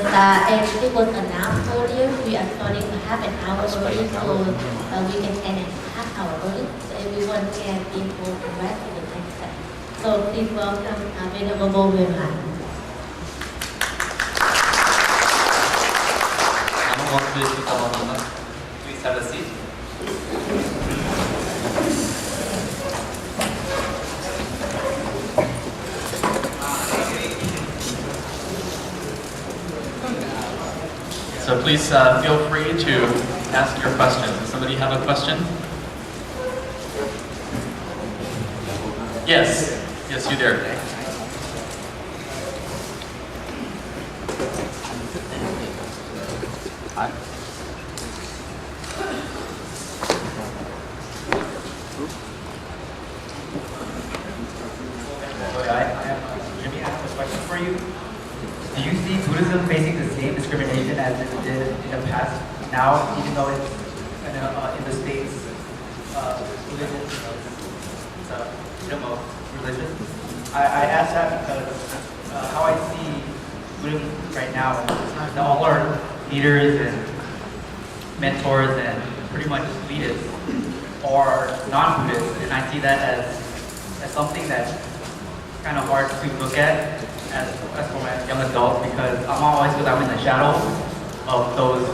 it was announced earlier. We are starting half an hour early, so we can end at half hour early, so everyone can info and rest to the next step. So please welcome Venerable Veeran. Please have a seat. So please feel free to ask your questions. Does somebody have a question? Yes. Yes, you there. Hi. I have a question for you. Do you see Buddhism facing the same discrimination as it did in the past now, even though it's in the States, religion, it's a freedom of religion? I ask that because how I see Buddhism right now, all our leaders and mentors and pretty much leaders are non-Buddhists, and I see that as something that's kind of hard to look at as for my young adults, because I'm always feel that I'm in the shadow of those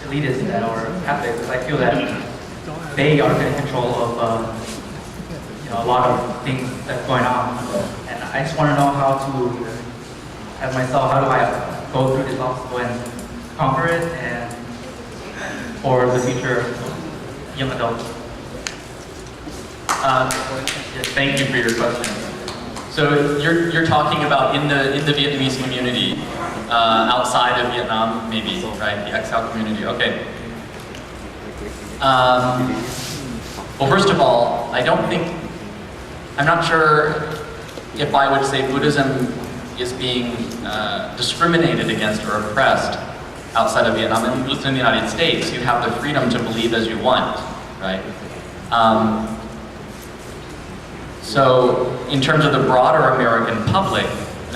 elitists that are Catholics, because I feel that they are in control of a lot of things that's going on, and I just want to know how to, as myself, how do I go through this obstacle and conquer it, and for the future young adults. Yes, thank you for your question. So you're talking about in the Vietnamese community, outside of Vietnam, maybe, right? The exile community. Okay. Well, first of all, I'm not sure if I would say Buddhism is being discriminated against or oppressed outside of Vietnam. And in the United States, you have the freedom to believe as you want, right? So, in terms of the broader American public,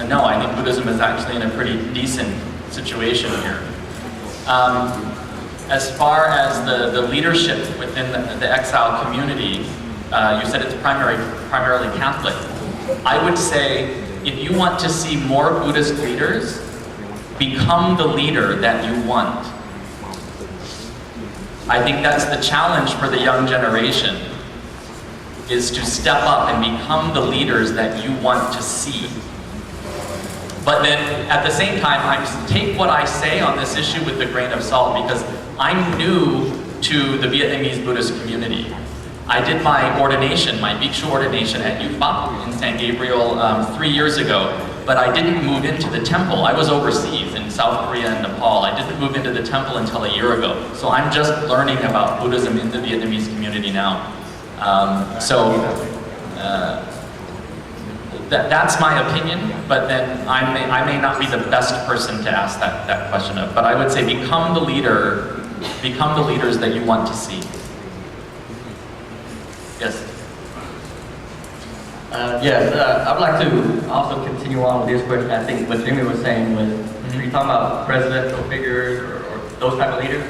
no, I think Buddhism is actually in a pretty decent situation here. As far as the leadership within the exile community, you said it's primarily Catholic. I would say, if you want to see more Buddhist leaders, become the leader that you want. I think that's the challenge for the young generation, is to step up and become the leaders that you want to see. But then, at the same time, I take what I say on this issue with a grain of salt, because I'm new to the Vietnamese Buddhist community. I did my ordination, my Bhikshu ordination at U Phật in San Gabriel 3 years ago, but I didn't move into the temple. I was overseas in South Korea and Nepal. I didn't move into the temple until a year ago. So I'm just learning about Buddhism in the Vietnamese community now. That's my opinion, but then I may not be the best person to ask that question of. But I would say become the leaders that you want to see. Yes. Yes, I'd like to also continue on with this question. I think what Jimmy was saying was, you're talking about presidential figures or those type of leaders.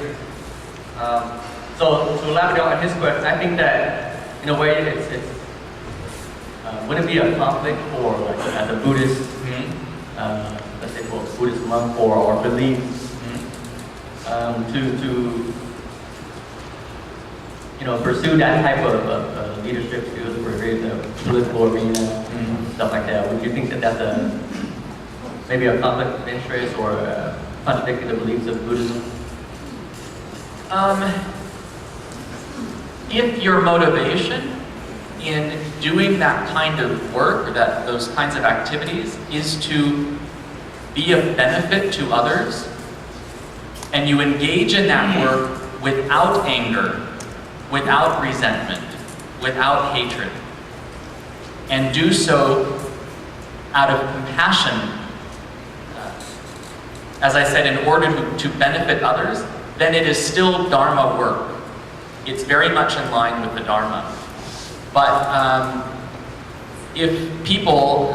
So to elaborate on his question, I think that in a way it's wouldn't it be a conflict for, like, as a Buddhist, let's say for Buddhist monk or beliefs, to pursue that type of leadership skills for the political arena, stuff like that? Would you think that that's maybe a conflict of interest or contradicting the beliefs of Buddhism? If your motivation in doing that kind of work, those kinds of activities, is to be of benefit to others, and you engage in that work without anger, without resentment, without hatred, and do so out of compassion, as I said, in order to benefit others, then it is still Dharma work. It's very much in line with the Dharma. But if people,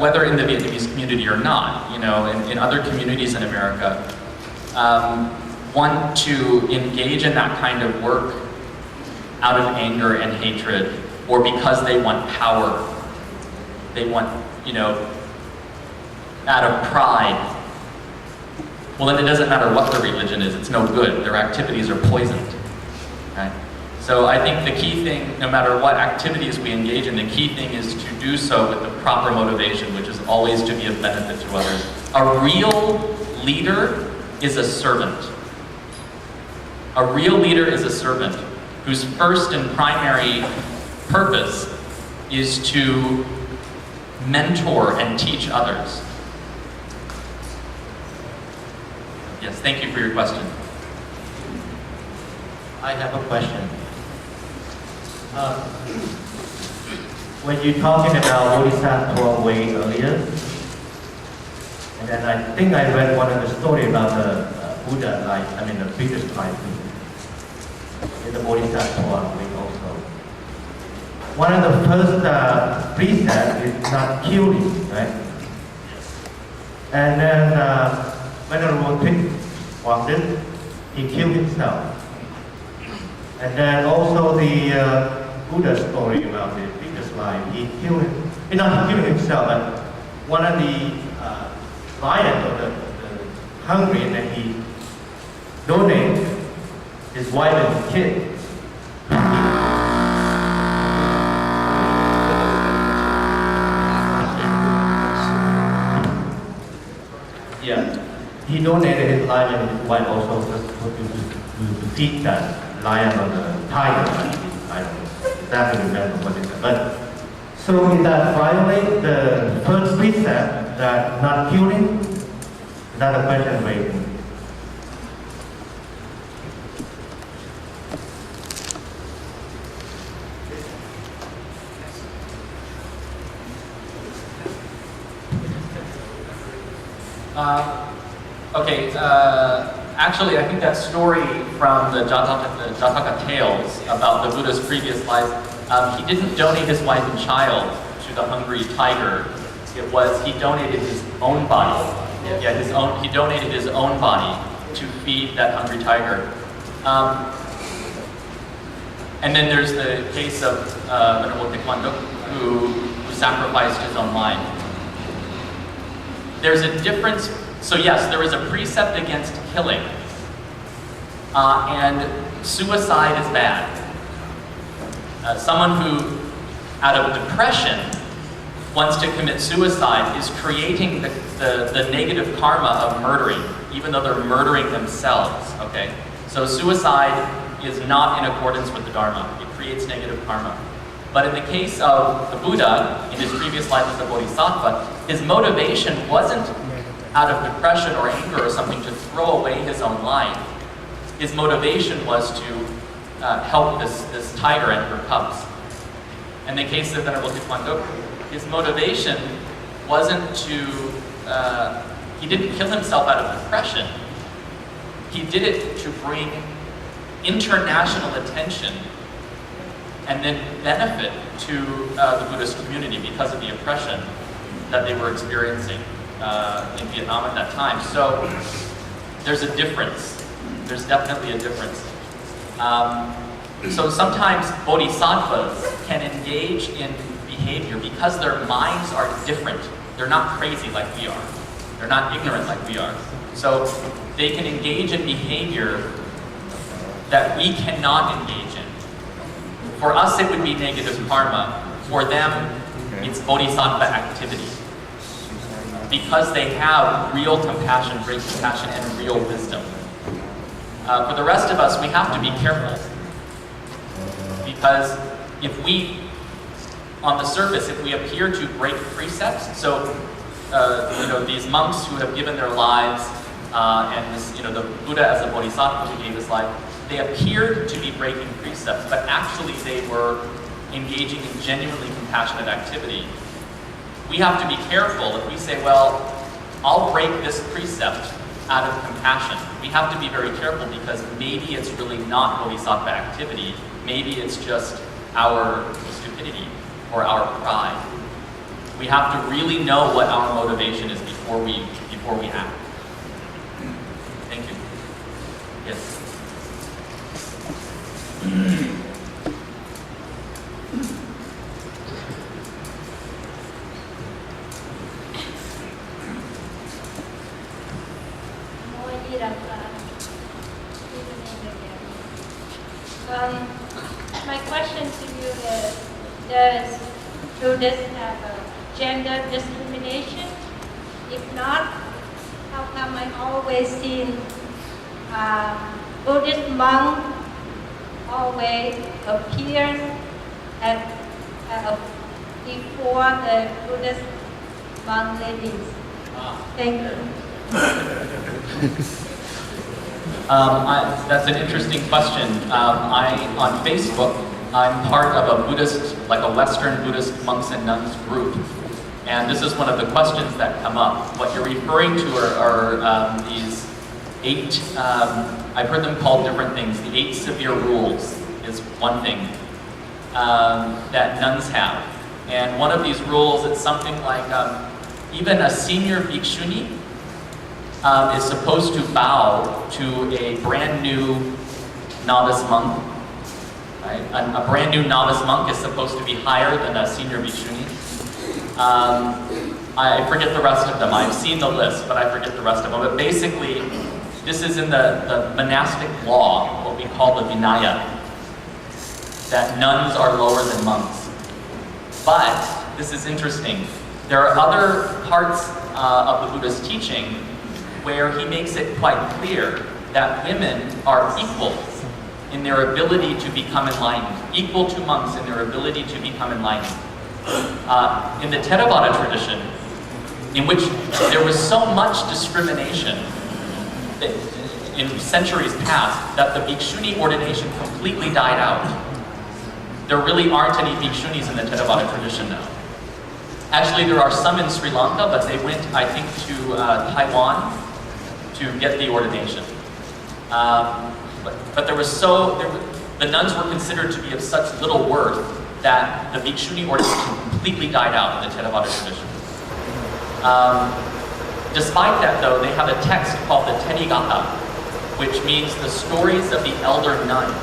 whether in the Vietnamese community or not, in other communities in America, want to engage in that kind of work out of anger and hatred, or because they want power. They want, out of pride. Well, then it doesn't matter what the religion is, it's no good. Their activities are poisoned. Right? So I think the key thing, no matter what activities we engage in, the key thing is to do so with the proper motivation, which is always to be of benefit to others. A real leader is a servant. A real leader is a servant whose first and primary purpose is to mentor and teach others. Yes, thank you for your question. I have a question. When you're talking about Bodhisattva way earlier, and then I think I read one of the story about the Buddha life, the previous life in the Bodhisattva way also. One of the first precepts is not killing, right? And then Venerable Thích walked in, he killed himself. And then also the Buddha story about the previous life, he not killing himself, but one of the lions or the hungry, and then he donated his wife and his kid. Yeah, he donated his lion and his wife also to feed that lion or the tiger. I don't exactly remember what it is. But so is that violate the first precept that not killing? Is that a question raised? Actually, I think that story from the Jataka tales about the Buddha's previous life, he didn't donate his wife and child to the hungry tiger. It was, he donated his own body. Yeah, he donated his own body to feed that hungry tiger. And then there's the case of Venerable Taekwondo, who sacrificed his own life. There's a difference. So yes, there is a precept against killing, and suicide is bad. Someone who, out of depression, wants to commit suicide is creating the negative karma of murdering, even though they're murdering themselves, okay? So suicide is not in accordance with the Dharma. It creates negative karma. But in the case of the Buddha, in his previous life as a bodhisattva, his motivation wasn't out of depression or anger or something to throw away his own life. His motivation was to help this tiger and her cubs. In the case of Venerable Taekwondo, his motivation wasn't to, he didn't kill himself out of depression. He did it to bring international attention and then benefit to the Buddhist community because of the oppression that they were experiencing in Vietnam at that time. So there's a difference. There's definitely a difference. So sometimes bodhisattvas can engage in behavior because their minds are different. They're not crazy like we are. They're not ignorant like we are. So they can engage in behavior that we cannot engage in. For us, it would be negative karma. For them, it's bodhisattva activity. Because they have real compassion, great compassion, and real wisdom. For the rest of us, we have to be careful. Because if we, on the surface, if we appear to break precepts, so these monks who have given their lives, and this, the Buddha as a bodhisattva who gave his life, they appeared to be breaking precepts, but actually they were engaging in genuinely compassionate activity. We have to be careful if we say, well, I'll break this precept out of compassion. We have to be very careful because maybe it's really not bodhisattva activity. Maybe it's just our stupidity or our pride. We have to really know what our motivation is before we before we act. Thank you. Yes. My question to you is, does Buddhists have a gender discrimination? If not, how come I always seen Buddhist monk always appears before the Buddhist monk ladies? Thank you. That's an interesting question. On Facebook, I'm part of a Buddhist, like a Western Buddhist monks and nuns group. And this is one of the questions that come up. What you're referring to are these 8, I've heard them called different things. The 8 severe rules is one thing that nuns have. And one of these rules, it's something like even a senior bhikshuni is supposed to bow to a brand new novice monk. Right? A brand new novice monk is supposed to be higher than a senior bhikshuni. I forget the rest of them. I've seen the list, but I forget the rest of them. But basically, this is in the monastic law, what we call the Vinaya, that nuns are lower than monks. But, this is interesting, there are other parts of the Buddha's teaching where he makes it quite clear that women are equal in their ability to become enlightened, equal to monks in their ability to become enlightened. In the Theravada tradition, in which there was so much discrimination in centuries past that the bhikshuni ordination completely died out. There really aren't any bhikshunis in the Theravada tradition now. Actually, there are some in Sri Lanka, but they went, I think, to Taiwan to get the ordination. But there was the nuns were considered to be of such little worth that the bhikshuni ordination completely died out in the Theravada tradition. Despite that, though, they have a text called the Tedigatha, which means the stories of the elder nuns.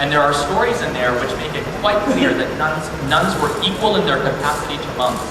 And there are stories in there which make it quite clear that nuns were equal in their capacity to monks,